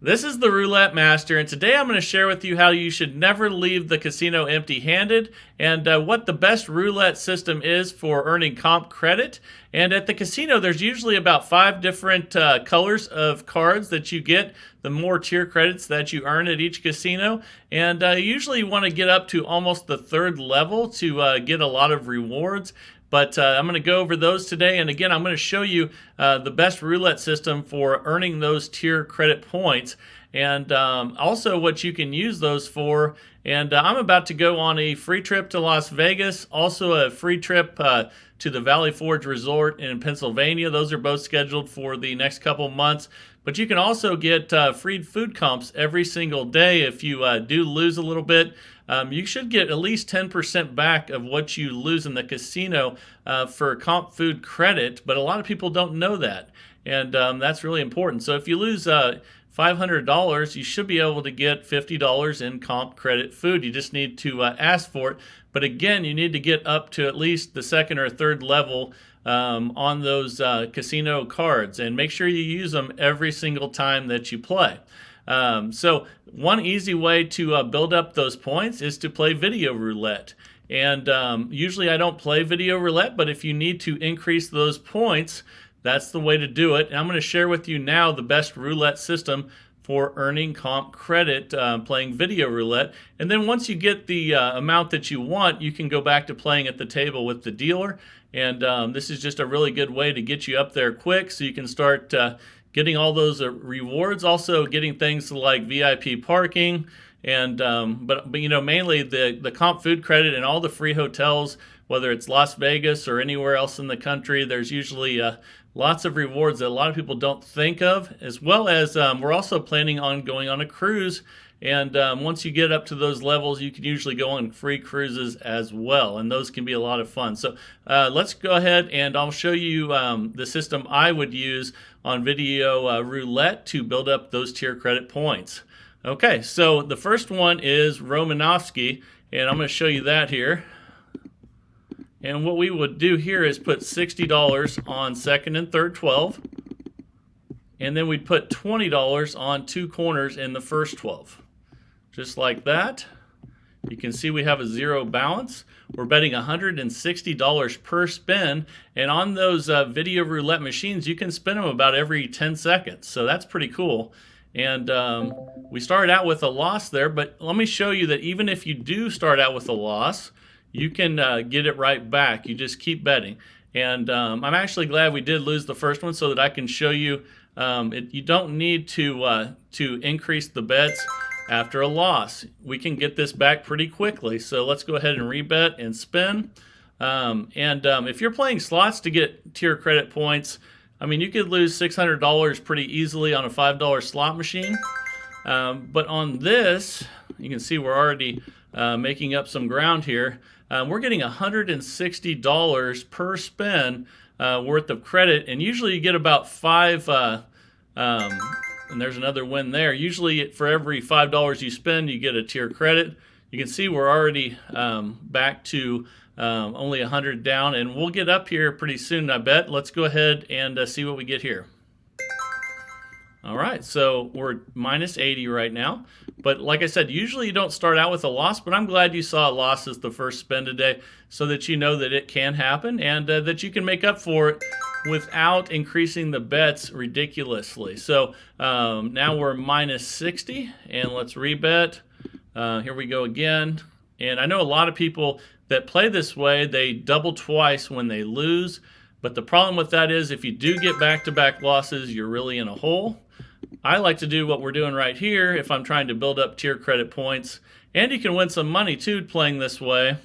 This is the Roulette Master, and today I'm going to share with you how you should never leave the casino empty-handed and what the best roulette system is for earning comp credit. And at the casino, there's usually about 5 different colors of cards that you get, the more tier credits that you earn at each casino. And usually you want to get up to almost the 3rd level to get a lot of rewards. But I'm going to go over those today. And again, I'm going to show you the best roulette system for earning those tier credit points and also what you can use those for. And I'm about to go on a free trip to Las Vegas, also a free trip to the Valley Forge Resort in Pennsylvania. Those are both scheduled for the next couple months. But you can also get free food comps every single day if you do lose a little bit. You should get at least 10% back of what you lose in the casino for comp food credit, but a lot of people don't know that, and that's really important. So if you lose $500, you should be able to get $50 in comp credit food. You just need to ask for it. But again, you need to get up to at least the 2nd or 3rd level on those casino cards, and make sure you use them every single time that you play. So one easy way to build up those points is to play video roulette. And usually I don't play video roulette, but if you need to increase those points, that's the way to do it. And I'm going to share with you now the best roulette system for earning comp credit playing video roulette. And then once you get the amount that you want, you can go back to playing at the table with the dealer. And this is just a really good way to get you up there quick so you can start getting all those rewards, also getting things like VIP parking, and but you know, mainly the comp food credit and all the free hotels, whether it's Las Vegas or anywhere else in the country. There's usually lots of rewards that a lot of people don't think of, as well as we're also planning on going on a cruise. And once you get up to those levels, you can usually go on free cruises as well, and those can be a lot of fun. So let's go ahead and I'll show you the system I would use on video roulette to build up those tier credit points. Okay, so the first one is Romanovsky, and I'm going to show you that here. And what we would do here is put $60 on 2nd and 3rd 12, and then we'd put $20 on 2 corners in the first 12. Just like that. You can see we have a 0 balance. We're betting $160 per spin, and on those video roulette machines, you can spin them about every 10 seconds, so that's pretty cool. And we started out with a loss there, but let me show you that even if you do start out with a loss, you can get it right back. You just keep betting. And I'm actually glad we did lose the first one so that I can show you you don't need to increase the bets after a loss. We can get this back pretty quickly. So let's go ahead and rebet and spin. If you're playing slots to get tier credit points, I mean, you could lose $600 pretty easily on a $5 slot machine. But on this, you can see we're already making up some ground here. We're getting $160 per spin worth of credit, and usually you get about 5 and there's another win there. Usually for every $5 you spend, you get a tier credit. You can see we're already back to only 100 down, and we'll get up here pretty soon, I bet. Let's go ahead and see what we get here. All right, so we're minus 80 right now. But like I said, usually you don't start out with a loss, but I'm glad you saw a loss as the first spin today so that you know that it can happen and that you can make up for it without increasing the bets ridiculously. So now we're minus 60, and let's rebet. Here we go again. And I know a lot of people that play this way, they double twice when they lose. But the problem with that is if you do get back-to-back losses, you're really in a hole. I like to do what we're doing right here if I'm trying to build up tier credit points. And you can win some money too playing this way.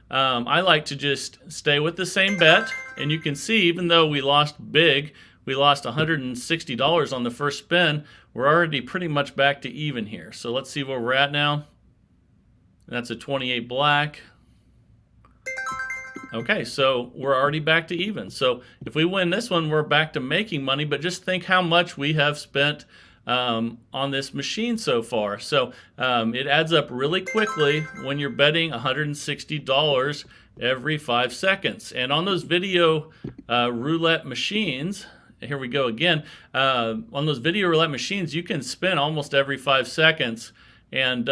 I like to just stay with the same bet. And you can see, even though we lost big, we lost $160 on the first spin, we're already pretty much back to even here. So let's see where we're at now. That's a 28 black. Okay, so we're already back to even. So if we win this one, we're back to making money, but just think how much we have spent on this machine so far. So it adds up really quickly when you're betting $160 every 5 seconds. And on those video roulette machines, here we go again. On those video roulette machines, you can spin almost every 5 seconds, and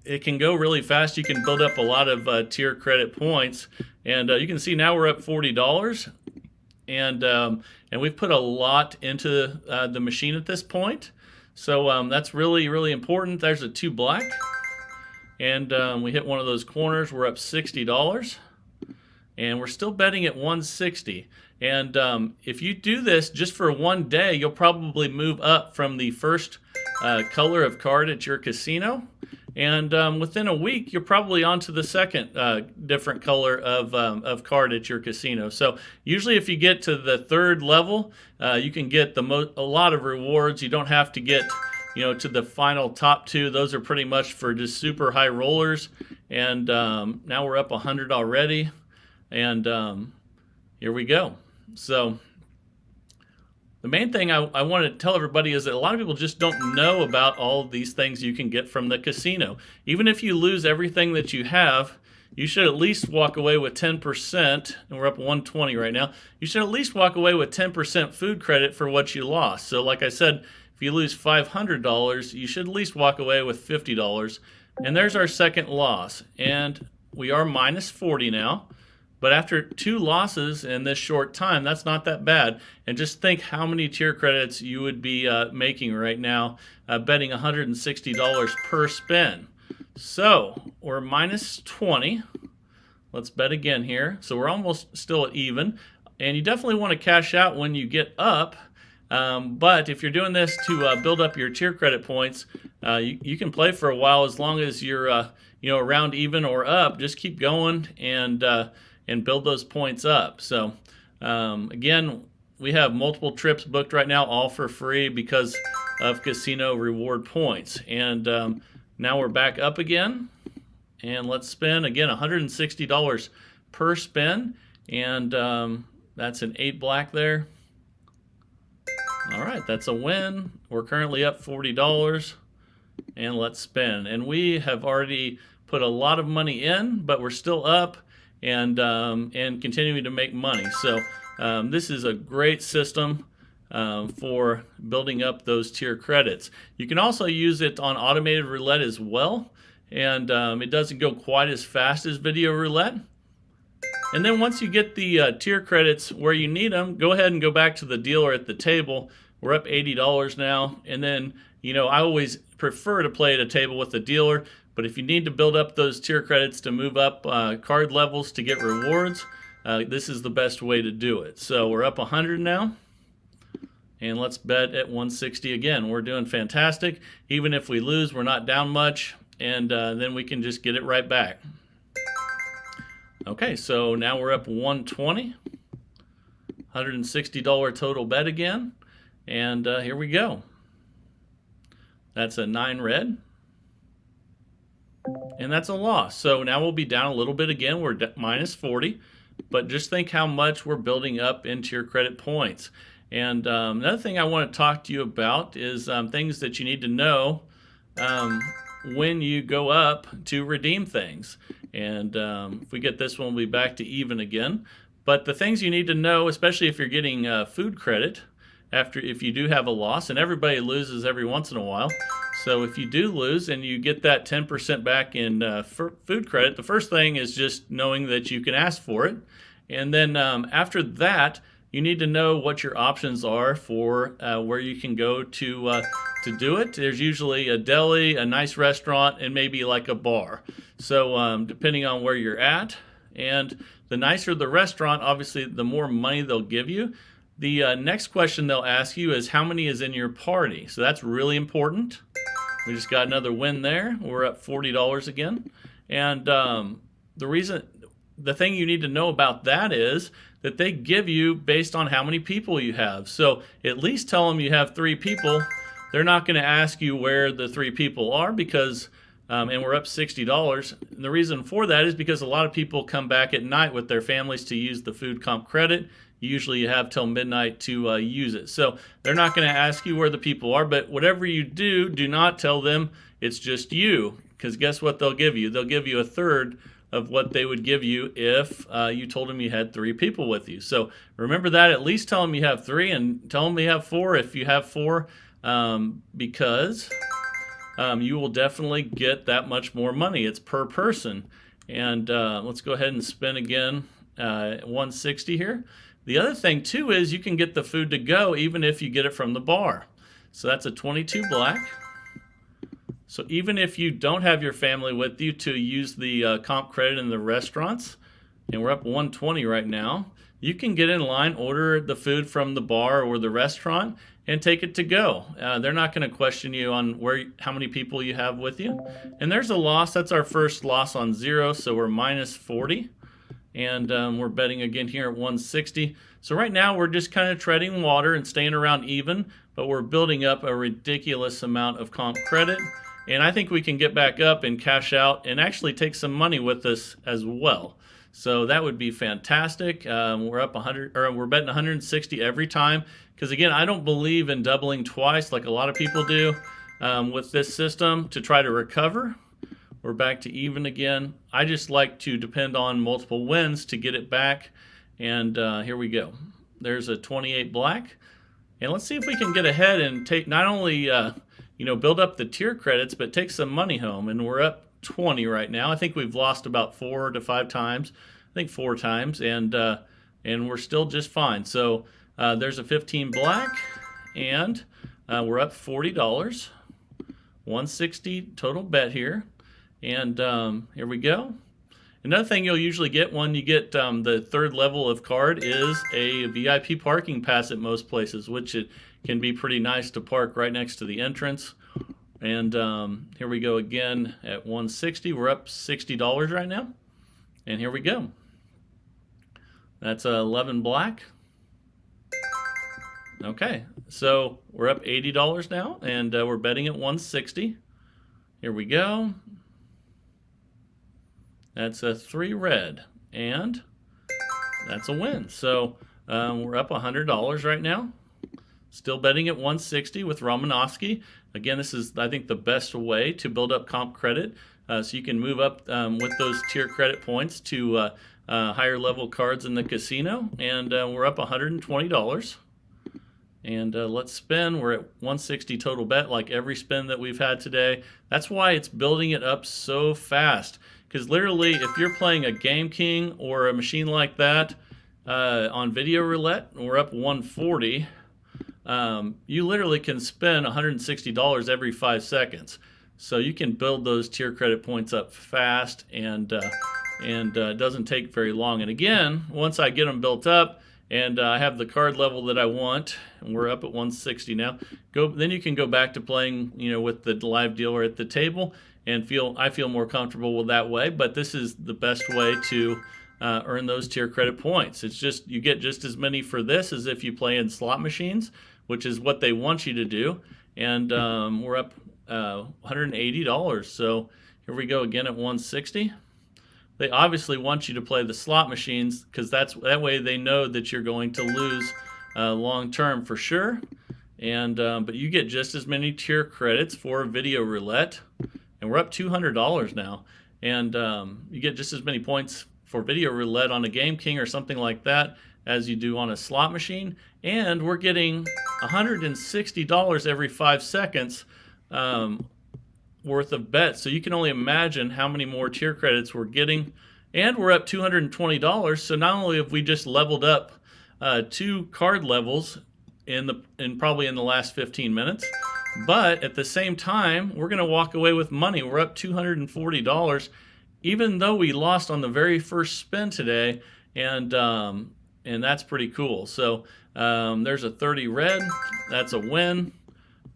it can go really fast. You can build up a lot of tier credit points, and you can see now we're up $40, and we've put a lot into the machine at this point. So that's really, really important. There's a 2 black, and we hit one of those corners. We're up $60, and we're still betting at 160. And if you do this just for one day, you'll probably move up from the first color of card at your casino. And within a week, you're probably onto the second different color of card at your casino. So usually if you get to the third level, you can get a lot of rewards. You don't have to get to the final top 2. Those are pretty much for just super high rollers. And now we're up 100 already. And here we go. So the main thing I want to tell everybody is that a lot of people just don't know about all of these things you can get from the casino. Even if you lose everything that you have, you should at least walk away with 10%, and we're up 120 right now. You should at least walk away with 10% food credit for what you lost. So like I said, if you lose $500, you should at least walk away with $50. And there's our second loss. And we are minus 40 now. But after 2 losses in this short time, that's not that bad. And just think how many tier credits you would be making right now, betting $160 per spin. So we're minus 20. Let's bet again here. So we're almost still at even. And you definitely want to cash out when you get up. But if you're doing this to build up your tier credit points, you can play for a while as long as you're around even or up. Just keep going and build those points up. So again, we have multiple trips booked right now, all for free because of casino reward points. And now we're back up again, and let's spin again $160 per spin, and that's an 8 black there. All right, that's a win. We're currently up $40, and let's spin. And we have already put a lot of money in, but we're still up and continuing to make money. So this is a great system for building up those tier credits. You can also use it on automated roulette as well, and it doesn't go quite as fast as video roulette. And then once you get the tier credits where you need them, go ahead and go back to the dealer at the table. We're up $80 now, and then I always prefer to play at a table with the dealer. But if you need to build up those tier credits to move up card levels to get rewards, this is the best way to do it. So we're up 100 now, and let's bet at 160 again. We're doing fantastic. Even if we lose, we're not down much, and then we can just get it right back. Okay, so now we're up 120, $160 total bet again, and here we go. That's a 9 red. And that's a loss. So now we'll be down a little bit again. We're minus 40. But just think how much we're building up into your credit points. And another thing I want to talk to you about is things that you need to know when you go up to redeem things. And if we get this one, we'll be back to even again. But the things you need to know, especially if you're getting food credit, if you do have a loss, and everybody loses every once in a while. So if you do lose and you get that 10% back in food credit, the first thing is just knowing that you can ask for it. And then after that, you need to know what your options are for where you can go to do it. There's usually a deli, a nice restaurant, and maybe like a bar. So depending on where you're at, and the nicer the restaurant, obviously the more money they'll give you. The next question they'll ask you is how many is in your party. So that's really important. We just got another win there. We're up $40 again. And the thing you need to know about that is that they give you based on how many people you have. So at least tell them you have 3 people. They're not going to ask you where the 3 people are because, and we're up $60. And the reason for that is because a lot of people come back at night with their families to use the food comp credit. Usually you have till midnight to use it. So they're not going to ask you where the people are, but whatever you do, do not tell them it's just you, because guess what they'll give you? They'll give you a third of what they would give you if you told them you had 3 people with you. So remember that. At least tell them you have 3, and tell them you have 4 if you have 4, because you will definitely get that much more money. It's per person. And let's go ahead and spin again at 160 here. The other thing too is you can get the food to go even if you get it from the bar. So that's a 22 black. So even if you don't have your family with you to use the comp credit in the restaurants, and we're up 120 right now, you can get in line, order the food from the bar or the restaurant, and take it to go. They're not going to question you on how many people you have with you. And there's a loss. That's our first loss on 0, so we're minus 40. And we're betting again here at 160. So right now we're just kind of treading water and staying around even, but we're building up a ridiculous amount of comp credit. And I think we can get back up and cash out and actually take some money with us as well. So that would be fantastic. We're up 100, or we're betting 160 every time. Because again, I don't believe in doubling twice like a lot of people do with this system to try to recover. We're back to even again. I just like to depend on multiple wins to get it back. And here we go. There's a 28 black. And let's see if we can get ahead and take not only build up the tier credits, but take some money home. And we're up 20 right now. I think we've lost about 4 to 5 times. I think 4 times, and we're still just fine. So there's a 15 black, and we're up $40. 160 total bet here. And here we go. Another thing you'll usually get when you get the 3rd level of card is a VIP parking pass at most places, which it can be pretty nice to park right next to the entrance. And here we go again at 160. We're up $60 right now. And here we go. That's 11 black. Okay, so we're up $80 now, and we're betting at 160. Here we go. That's a 3 red, and that's a win. So we're up $100 right now. Still betting at 160 with Romanovsky. Again, this is, I think, the best way to build up comp credit. So you can move up with those tier credit points to higher level cards in the casino. And we're up $120. And let's spin. We're at 160 total bet, like every spin that we've had today. That's why it's building it up so fast. Because literally, if you're playing a Game King or a machine like that on video roulette, we're up 140. You literally can spend $160 every 5 seconds. So you can build those tier credit points up fast, and it doesn't take very long. And again, once I get them built up and I have the card level that I want, and we're up at 160 now, then you can go back to playing, with the live dealer at the table, and I feel more comfortable with that way. But this is the best way to earn those tier credit points. It's just you get just as many for this as if you play in slot machines, which is what they want you to do. And we're up $180. So here we go again at 160. They obviously want you to play the slot machines because that way they know that you're going to lose long term for sure. And but you get just as many tier credits for video roulette, and we're up $200 now. And you get just as many points for video roulette on a Game King or something like that as you do on a slot machine. And we're getting $160 every 5 seconds worth of bets. So you can only imagine how many more tier credits we're getting. And we're up $220. So not only have we just leveled up 2 card levels probably in the last 15 minutes, but at the same time, we're going to walk away with money. We're up $240, even though we lost on the very first spin today, and that's pretty cool. So there's a 30 red. That's a win.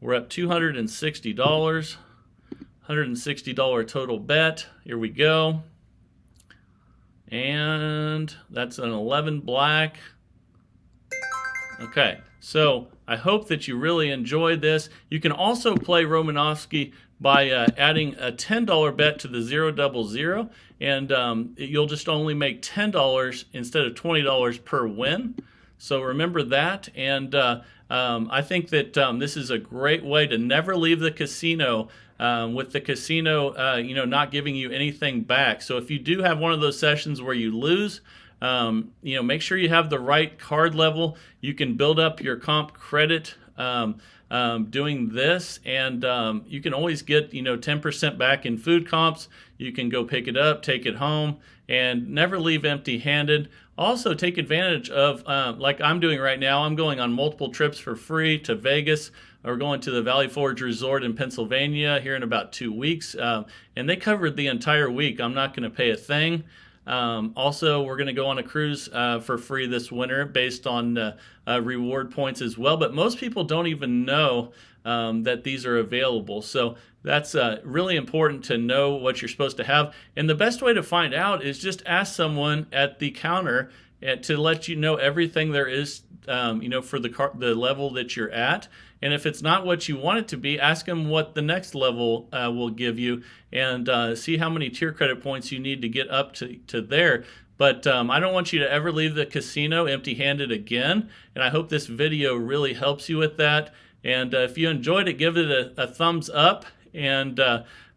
We're up $260, $160 total bet. Here we go. And that's an 11 black. Okay, so I hope that you really enjoyed this. You can also play Romanovsky by adding a $10 bet to the 000, and you'll just only make $10 instead of $20 per win. So remember that. And I think that this is a great way to never leave the casino. With the casino, not giving you anything back. So if you do have one of those sessions where you lose, make sure you have the right card level. You can build up your comp credit doing this, and you can always get 10% back in food comps. You can go pick it up, take it home, and never leave empty-handed. Also, take advantage of, like I'm doing right now, I'm going on multiple trips for free to Vegas. We're going to the Valley Forge Resort in Pennsylvania here in about 2 weeks, and they covered the entire week. I'm not going to pay a thing. Also, we're going to go on a cruise for free this winter based on reward points as well. But most people don't even know that these are available. So that's really important to know what you're supposed to have. And the best way to find out is just ask someone at the counter to let you know everything there is, for the level that you're at. And if it's not what you want it to be, ask them what the next level will give you, and see how many tier credit points you need to get up to there. But I don't want you to ever leave the casino empty-handed again, and I hope this video really helps you with that. And if you enjoyed it, give it a thumbs up. And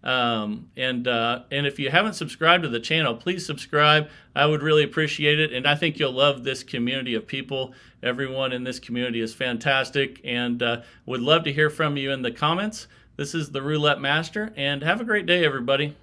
if you haven't subscribed to the channel, please subscribe. I would really appreciate it, and I think you'll love this community of people. Everyone in this community is fantastic, and would love to hear from you in the comments. This is the Roulette Master, and have a great day, everybody.